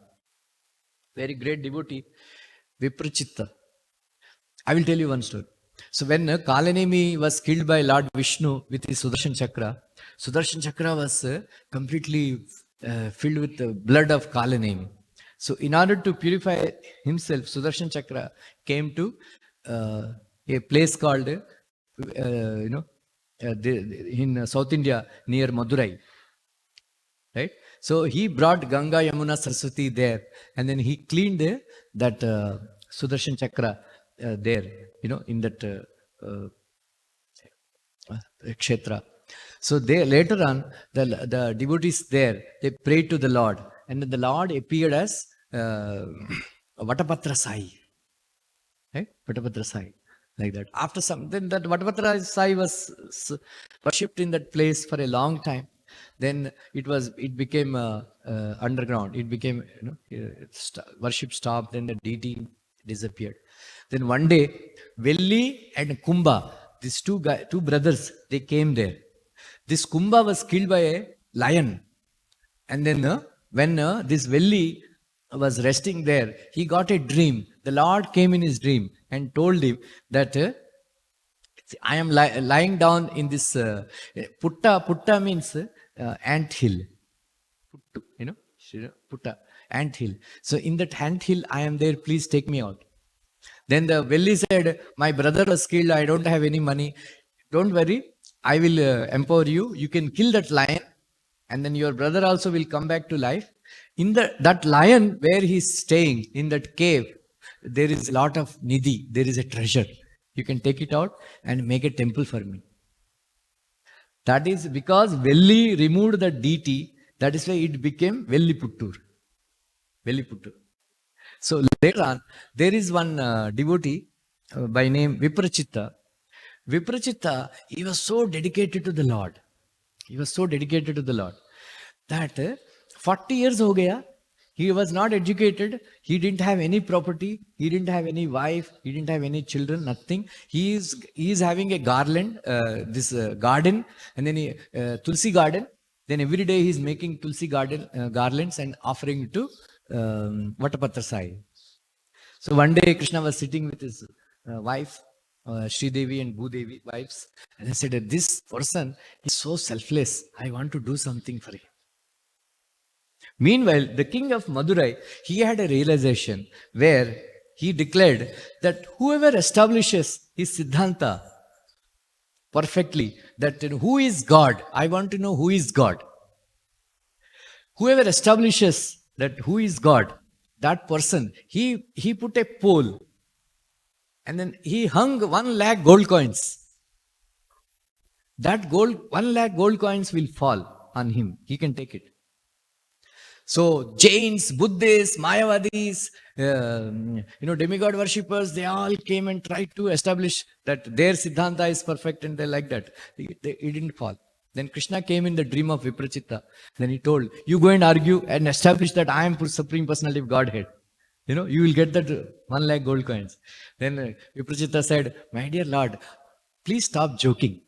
very great devotee, Viprachitta. I will tell you one story. So when Kalanemi was killed by Lord Vishnu with his Sudarshan Chakra was completely filled with the blood of Kalanemi. So in order to purify himself, Sudarshan Chakra came to a place called, in South India near Madurai. Right? So he brought Ganga, Yamuna, Saraswati there, and then he cleaned that Sudarshan Chakra there, in that kshetra. So they later on, the devotees there, they prayed to the Lord, and then the Lord appeared as Vatapatra Sai. Right? Vatapatra Sai. Like that. After some, then that Vatapatra Sai was worshipped in that place for a long time. Then it became underground. It became, worship stopped. Then the deity disappeared. Then one day, Velli and Kumbha, these two brothers, they came there. This Kumbha was killed by a lion. And then when this Velli was resting there, he got a dream. The Lord came in his dream and told him that I am lying down in this putta means ant hill. Putta, ant hill. So in that ant hill, I am there, please take me out. Then the Velli said, my brother was killed, I don't have any money. Don't worry, I will empower you. You can kill that lion, and then your brother also will come back to life. In that lion where he's staying, in that cave, there is a lot of nidhi, there is a treasure. You can take it out and make a temple for me. That is because Velli removed the deity, that is why it became Velliputtur. Velliputtur. So later on, there is one devotee by name Viprachitta. Viprachitta, he was so dedicated to the Lord. He was so dedicated to the Lord that 40 years ho gaya, he was not educated, he didn't have any property, he didn't have any wife, he didn't have any children, nothing. He is having a garland, garden, and then Tulsi garden. Then every day he is making Tulsi garlands and offering to Vatapatra Sai. So one day Krishna was sitting with his wife, Sri Devi and Bhudevi wives, and he said that this person is so selfless, I want to do something for him. Meanwhile, the king of Madurai, he had a realization where he declared that whoever establishes his Siddhanta perfectly, that who is God, I want to know who is God. Whoever establishes that who is God, that person, he put a pole and then he hung 1 lakh gold coins. That 1 lakh gold coins will fall on him. He can take it. So Jains, Buddhists, Mayavadis, demigod worshippers, they all came and tried to establish that their Siddhanta is perfect and they like that. It didn't fall. Then Krishna came in the dream of Viprachitta. Then he told, you go and argue and establish that I am Supreme Personality of Godhead. You will get that 1 lakh gold coins. Then Viprachitta said, my dear Lord, please stop joking.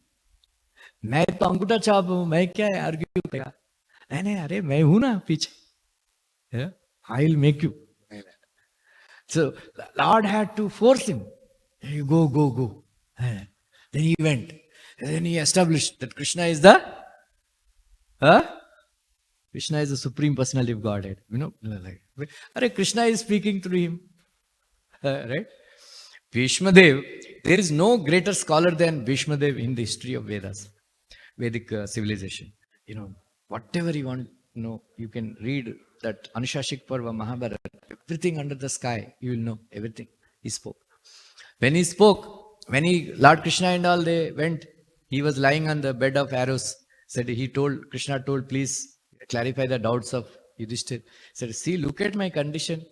मैं तो अंगूठा छाप हूं, मैं क्या argue करेगा? नहीं, अरे मैं हूं ना पीछे. I will make you. So Lord had to force him. You go. Then he went. And then he established that Krishna is the Supreme Personality of Godhead. Krishna is speaking through him. Right? Bhishmadev, there is no greater scholar than Bhishmadev in the history of Vedas, Vedic civilization. Whatever you want to know, you can read that Anushashik Parva, Mahabharata, everything under the sky, you will know everything. He spoke. When Lord Krishna and all, they went, he was lying on the bed of arrows. Krishna told, please clarify the doubts of Yudhishthir said, see, look at my condition.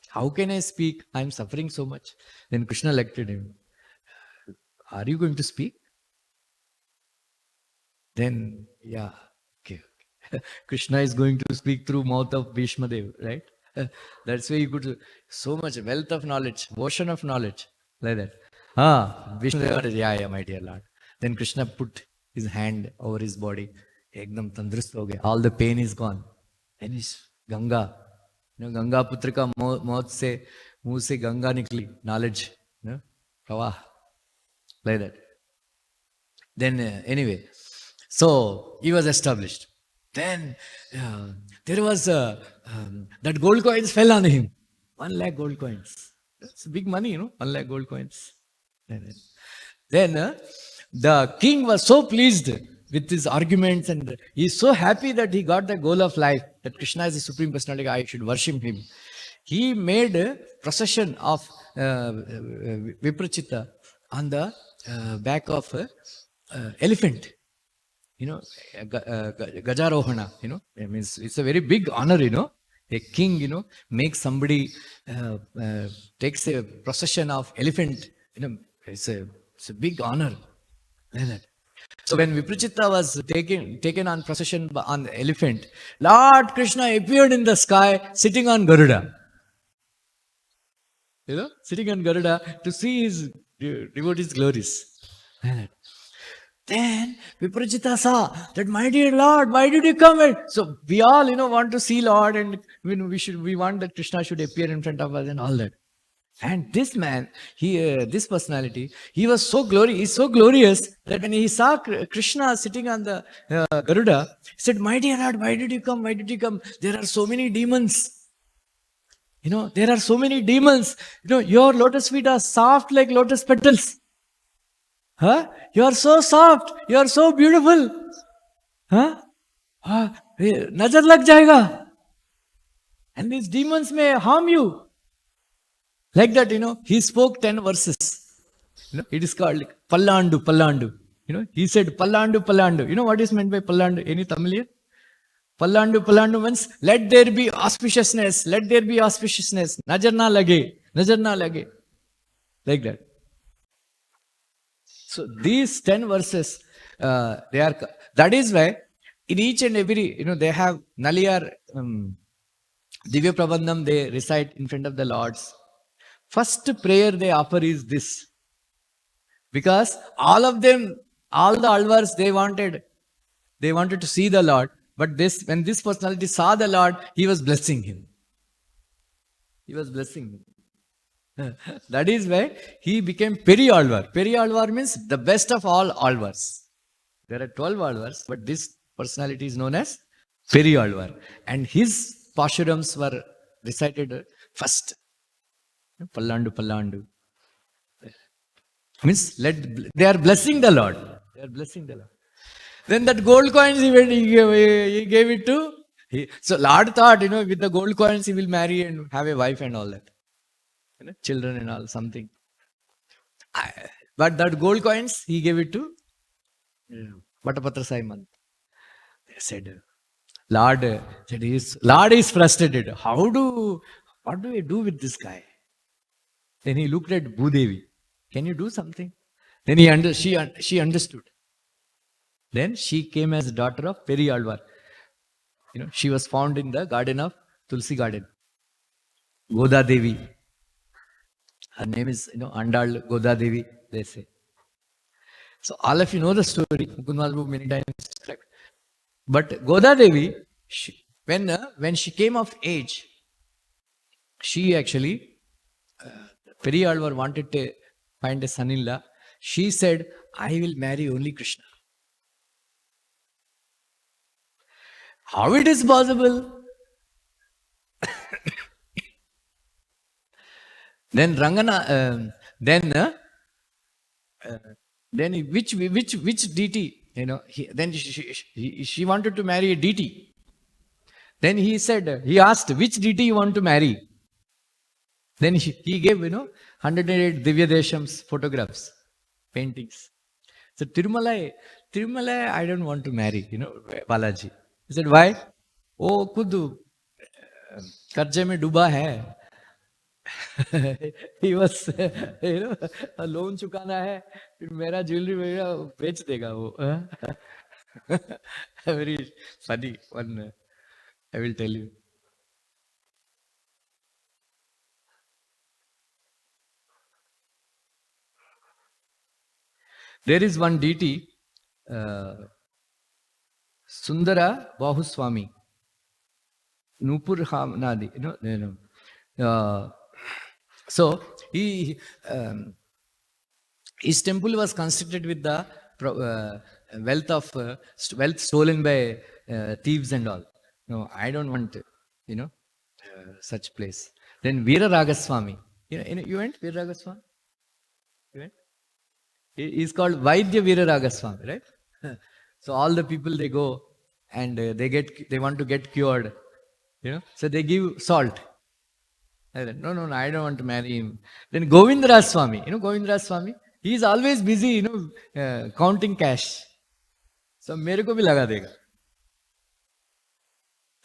How can I speak? I am suffering so much. Then Krishna lectured him. Are you going to speak? Then, yeah, okay. Krishna is going to speak through mouth of Bhishma Dev, right? That's why you could, so much wealth of knowledge, ocean of knowledge, like that. Bhishma Dev, yeah, my dear Lord. Then Krishna put his hand over his body. Ekdam tandrust ho gaya. All the pain is gone. Then is Ganga. Ganga Putra ka मुंह से गंगा निकली, knowledge, प्रवाह, like that. Then anyway, so he was established. Then there was that gold coins fell on him. 1 lakh gold coins. That's big money, 1 lakh gold coins. Then the king was so pleased with his arguments, and he's so happy that he got the goal of life, that Krishna is the Supreme Personality, I should worship him. He made a procession of Viprachita on the back of elephant. Gajarohana, it means it's a very big honor, a king, makes somebody, takes a procession of elephant, it's a big honor. Like that. So when Viprachita was taken on procession on the elephant, Lord Krishna appeared in the sky sitting on Garuda. Sitting on Garuda to see his devotees' glories. Like that. Then Viprachita saw that, my dear Lord, why did you come? So we all, want to see Lord, and we want that Krishna should appear in front of us and all that. And this man, this personality, he's so glorious that when he saw Krishna sitting on the Garuda, he said, my dear Lord, why did you come? Why did you come? There are so many demons. There are so many demons. Your lotus feet are soft like lotus petals. You are so soft. You are so beautiful. Nazar lag jayega. And these demons may harm you. Like that, he spoke 10 verses. It is called Pallandu. He said Pallandu. What is meant by Pallandu? Any Tamil here? Pallandu means, let there be auspiciousness. Nazar na lage. Like that. So these 10 verses, that is why in each and every, they have Naliyar Divya Prabandham, they recite in front of the Lords. First prayer they offer is this. Because all of them, all the Alvars, they wanted to see the Lord. But when this personality saw the Lord, he was blessing him. That is why he became Peri Alvar. Peri Alvar means the best of all Alvars. There are 12 Alvars, but this personality is known as Peri Alvar. And his Pashurams were recited first. Pallandu. Means they are blessing the Lord. Then that gold coins he gave it to. So Lord thought, with the gold coins he will marry and have a wife and all that. Children and all, something. But that gold coins he gave it to Vatapatra Simon. They said, Lord is frustrated. What do I do with this guy? Then he looked at Bhudevi. Can you do something? Then she understood. Then she came as daughter of Peri Alvar. She was found in the garden of Tulsi garden. Goda Devi. Her name is, Andal Goda Devi, they say. So all of you know the story. Mukund Prabhu many times described. But Goda Devi, when she came of age, she actually, Peri Alvar wanted to find a son-in-law. She said, I will marry only Krishna. How it is possible? Then Rangana, then which deity? Then she wanted to marry a deity. Then he asked, which deity you want to marry? Then he gave, 108 Divya Deshams photographs, paintings. So Tirumala, I don't want to marry, Balaji. He said, why? Oh, Kudu, कर्जे में डूबा है. He was, loan चुकाना है, फिर मेरा jewellery मेरा बेच देगा वो. Very funny one. I will tell you. There is one deity, Sundara Bahuswami, Nupur Nadi. So his temple was constructed with the wealth stolen by thieves and all. No, I don't want, such place. Then Veera Ragaswami. You went Veera Ragaswami? You went? He's called Vaidya Veera Ragaswami, right? So all the people, they go and they want to get cured. So they give salt. I said, no, I don't want to marry him. Then Govindaraj Swami, Govindaraj Swami, he is always busy, counting cash. So mere ko bhi laga dega.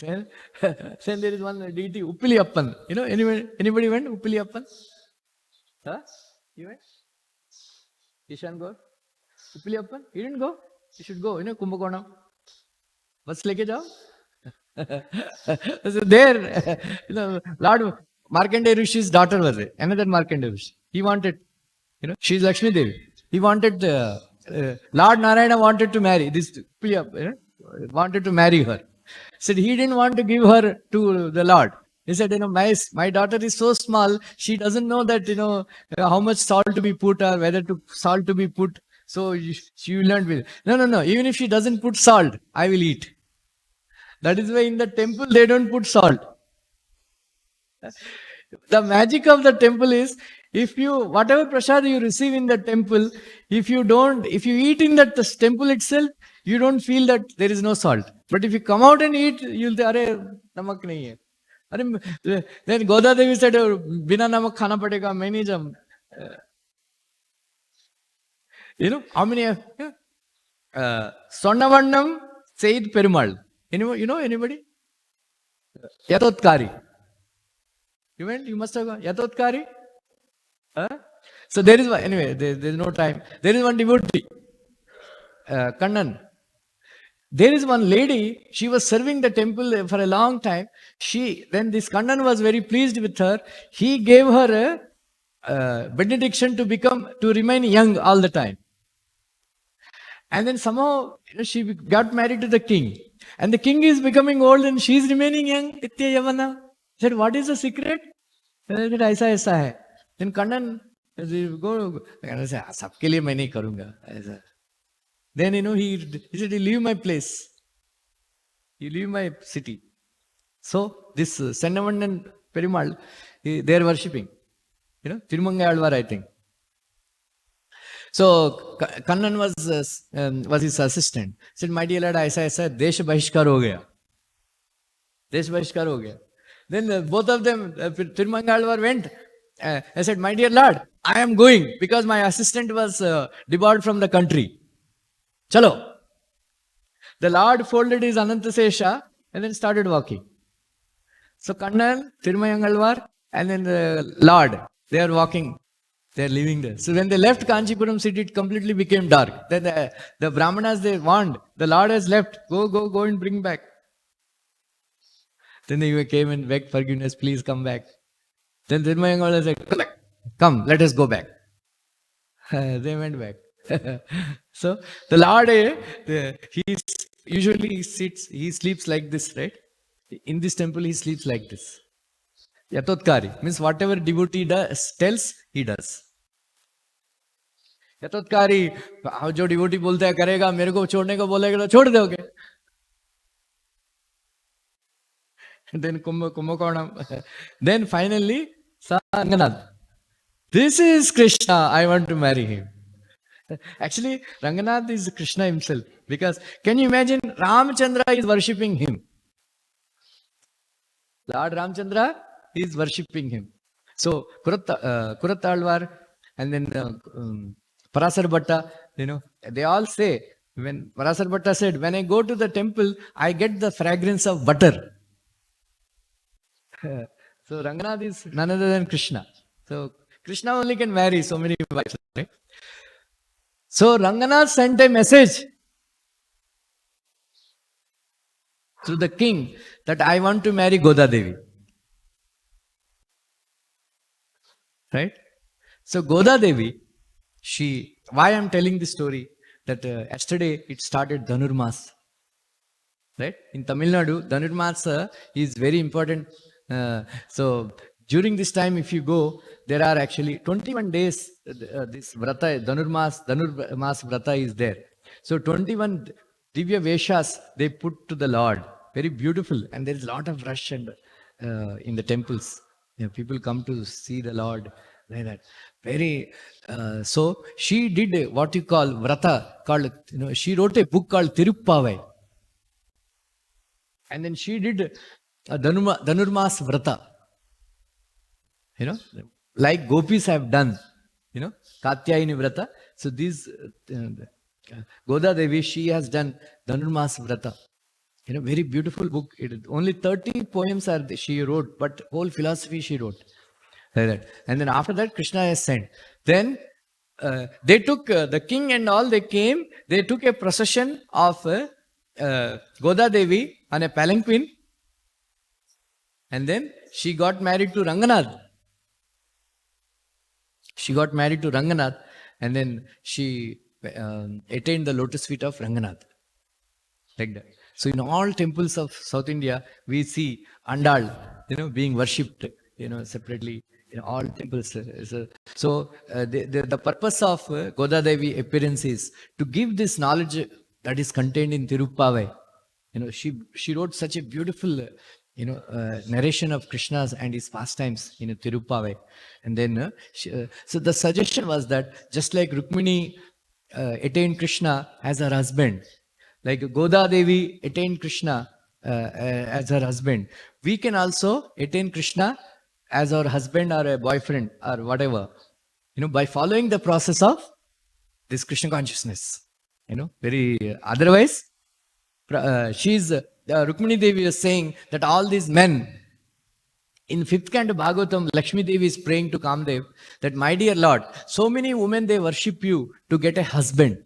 Then there is one deity, Uppiliyappan. Anybody went Uppiliyappan? Huh? You went? Ishan go? Uppiliyappan? You didn't go? You should go, Kumbakonam. Bus leke jao. So there, Lord Markandeya Rishi's daughter was there. Another Markandeya Rishi. He wanted, she's Lakshmi Devi. He wanted, Lord Narayana wanted to marry this, wanted to marry her. Said he didn't want to give her to the Lord. He said, my daughter is so small, she doesn't know that, how much salt to be put or whether salt to be put. So she will not be. No. Even if she doesn't put salt, I will eat. That is why in the temple they don't put salt. The magic of the temple is, whatever prasad you receive in the temple, if you eat in that temple itself, you don't feel that there is no salt. But if you come out and eat, you'll say, "Arey, namak nahi hai." Then Goda Devi said, "Bina namak khana padega." मैं नहीं जम. How many? Swarnavarnam Said Perumal. Anybody? Yatotkari. You went? You must have gone. Yatotkari? So there is one, anyway, there is no time. There is one devotee, Kannan. There is one lady, she was serving the temple for a long time. When this Kannan was very pleased with her, he gave her a benediction to remain young all the time. And then somehow she got married to the king. And the king is becoming old and she is remaining young. Itya Yavana. He said, what is the secret? He said, aisa hai. Then Kannan go, sabke liye main nahi karunga. Then, he said, you leave my place. You leave my city. So, this Sennavannan Perumal, they are worshipping. Tirumanga Alvar, I think. So, Kannan was his assistant. He said, my dear lad, aisa, Desh Bahishkar ho gaya. Desh Bahishkar ho gaya. Then both of them, Tirumanga Alvar went. I said, my dear lord, I am going because my assistant was debarred from the country. Chalo. The Lord folded his Anantasesha and then started walking. So Kannan, Tirmayangalvar, and then the Lord, they are walking. They are leaving there. So when they left Kanchipuram city, it completely became dark. Then the Brahmanas, they warned, the Lord has left. Go and bring back. Then they came and begged forgiveness, please come back. Then Tirmayangalvar said, come, let us go back. They went back. So the Lord, he sleeps like this, right? In this temple, he sleeps like this. Yatotkari means whatever devotee tells, he does. Yatotkari, जो devotee बोलता है करेगा, मेरे को छोड़ने को बोलेगा तो छोड़ दोगे. Then Kumbhakonam. Then finally, Ranganath. This is Krishna, I want to marry him. Actually, Ranganath is Krishna himself. Because can you imagine, Ramchandra is worshipping him. Lord Ramchandra is worshipping him. So, Kuratalvar and then Parasar Bhatta, they all say, when Parasar Bhatta said, when I go to the temple, I get the fragrance of butter. So Ranganath is none other than Krishna. So Krishna only can marry so many wives, right? So Ranganath sent a message to the king that I want to marry Goda Devi. Right? So Goda Devi, why I'm telling this story, that yesterday it started Dhanurmas. Right? In Tamil Nadu, Dhanurmasa is very important. So during this time, if you go, there are actually 21 days. This Vrata, Dhanurmas Vrata is there. So 21 Divya Veshas they put to the Lord. Very beautiful, and there is a lot of rush and in the temples. People come to see the Lord like that. Very. So she did what you call Vrata. Called she wrote a book called Tiruppavai. And then she did Dhanurmas Vrata, like gopis have done, Katyayini Vrata. So these, Goda Devi, she has done Dhanurmas Vrata. Very beautiful book. Only 30 poems she wrote, but whole philosophy she wrote. And then after that, Krishna has sent. Then they took the king and all, they came, they took a procession of Goda Devi on a palanquin, and then she got married to Ranganath. She got married to Ranganath, and then she attained the lotus feet of Ranganath. Like that. So in all temples of South India, we see Andal, being worshipped, separately in all temples. So the purpose of Goda Devi appearance is to give this knowledge that is contained in Tiruppavai. She wrote such a beautiful, narration of Krishna's and his pastimes in Tiruppavai. And then, so the suggestion was that just like Rukmini attained Krishna as her husband, like Goda Devi attained Krishna as her husband, we can also attain Krishna as our husband or a boyfriend or whatever, by following the process of this Krishna consciousness. Very otherwise, Rukmini Devi is saying that all these men, in 5th canto Bhagavatam, Lakshmi Devi is praying to Kamdev that, my dear Lord, so many women, they worship you to get a husband.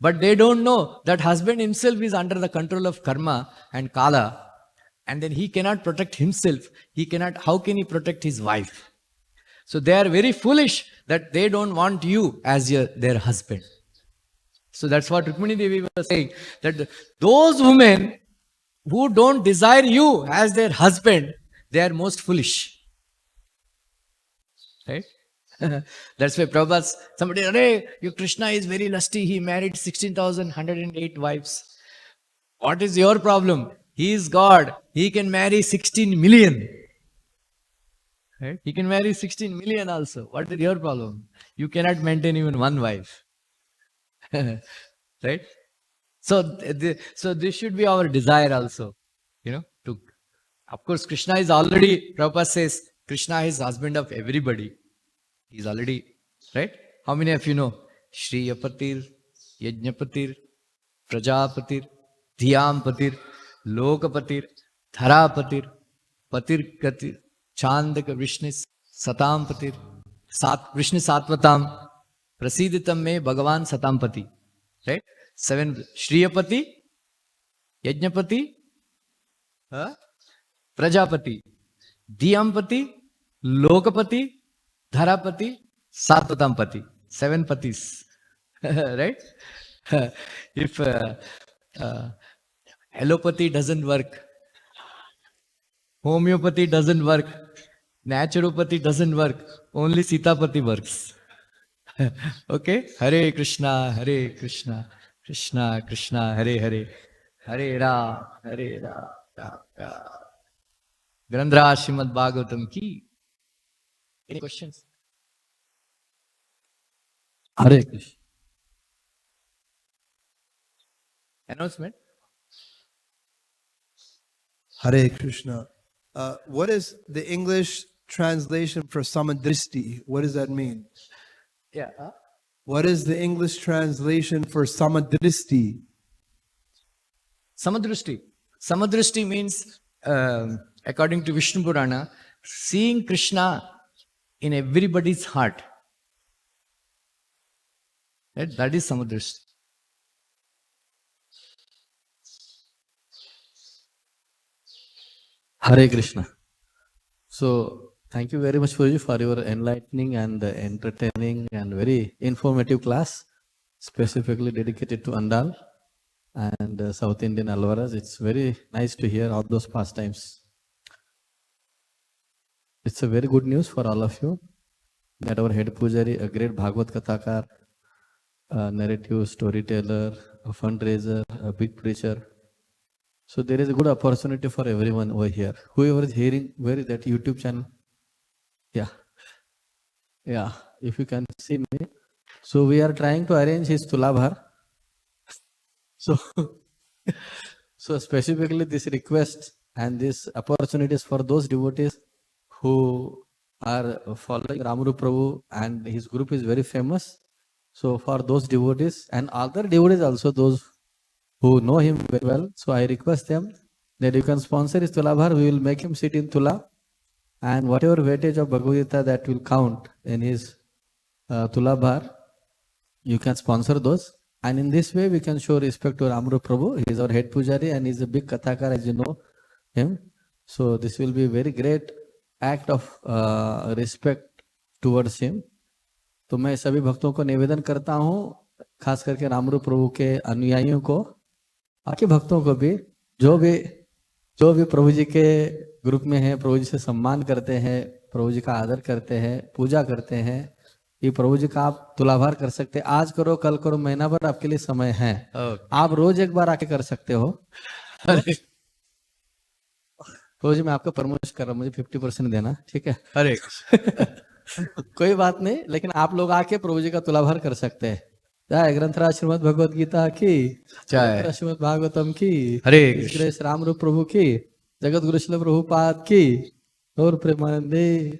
But they don't know that husband himself is under the control of karma and kala. And then he cannot protect himself. How can he protect his wife? So they are very foolish that they don't want you as their husband. So that's what Rukmini Devi was saying, that those women who don't desire you as their husband, they are most foolish. Right? That's why Prabhupada, somebody, your Krishna is very lusty, he married 16,108 wives. What is your problem? He is God, he can marry 16 million. Right? He can marry 16 million also. What is your problem? You cannot maintain even one wife. Right? So this should be our desire also. Of course, Krishna is already, Prabhupada says, Krishna is husband of everybody. He's already, right? How many of you know? Shriyapatir, Yajnapatir, Prajapatir, Dhiyampatir, Lokapatir, Dharapatir, Patir Chandaka Vishnu Satampatir, Vishnu Satvatam, Prasiditam me Bhagavan Satampati. Right? 7 Shriyapati, Yajnapati, Prajapati, Dhiyampati, Lokapati, Dharapati, Satatampati. 7 patis. Right? If allopathy doesn't work, homeopathy doesn't work, naturopathy doesn't work, only Sitapati works. Okay? Hare Krishna, Hare Krishna, Krishna Krishna, Hare Hare, Hare Ram, Hare Ram. Grandhara Srimad Bhagavatam ki. Any questions? Hare Krishna. Announcement? Hare Krishna. What is the English translation for Samadristi? What does that mean? Yeah. What is the English translation for Samadristi? Samadrushti. Samadrushti means according to Vishnu Purana, seeing Krishna in everybody's heart. Right? That is Samadrishti. Hare Krishna. So, thank you very much, Guruji, for your enlightening and entertaining and very informative class, specifically dedicated to Andal and South Indian Alvaras. It's very nice to hear all those pastimes. It's a very good news for all of you that our head pujari, a great Bhagavad Kathakar, a narrative storyteller, a fundraiser, a big preacher. So there is a good opportunity for everyone over here. Whoever is hearing, where is that YouTube channel? Yeah. If you can see me. So we are trying to arrange his Tulabhar. So, so specifically this request and this opportunities for those devotees who are following RamaRupa Prabhu and his group is very famous. So for those devotees and other devotees also, those who know him very well, so I request them that you can sponsor his Tulabhar. We will make him sit in Tula, and whatever weightage of Bhagavad Gita that will count in his Tulabhar, you can sponsor those. And in this way, we can show respect to RamaRupa Prabhu. He is our head pujari and he is a big Kathakar, as you know him. So this will be a very great act of respect towards him. तो मैं सभी भक्तों को निवेदन करता हूँ, खास करके रामरूप प्रभु के अनुयायियों को, बाकी भक्तों को भी, जो भी प्रभु जी के ग्रुप में है, प्रभु जी से सम्मान करते हैं, प्रभु जी का आदर करते हैं, पूजा करते हैं, ये प्रभु जी का आप तुलाभार कर सकते हैं. आज करो, कल करो, महीना भर आपके लिए समय है. आप रोज एक बार आके कर सकते हो. प्रभु जी मैं आपका परमोश कर रहा हूँ, मुझे 50% देना, ठीक है? Hare कोई बात नहीं, लेकिन आप लोग आके प्रभु जी का तुलाभार कर सकते हैं. जय ग्रंथराज श्रीमद् भगवद गीता की जय, श्रीमद् भागवतम की, हरे कृष्ण, रामरूप प्रभु की, जगत गुरु श्रील प्रभुपाद की, और प्रेमानंदे.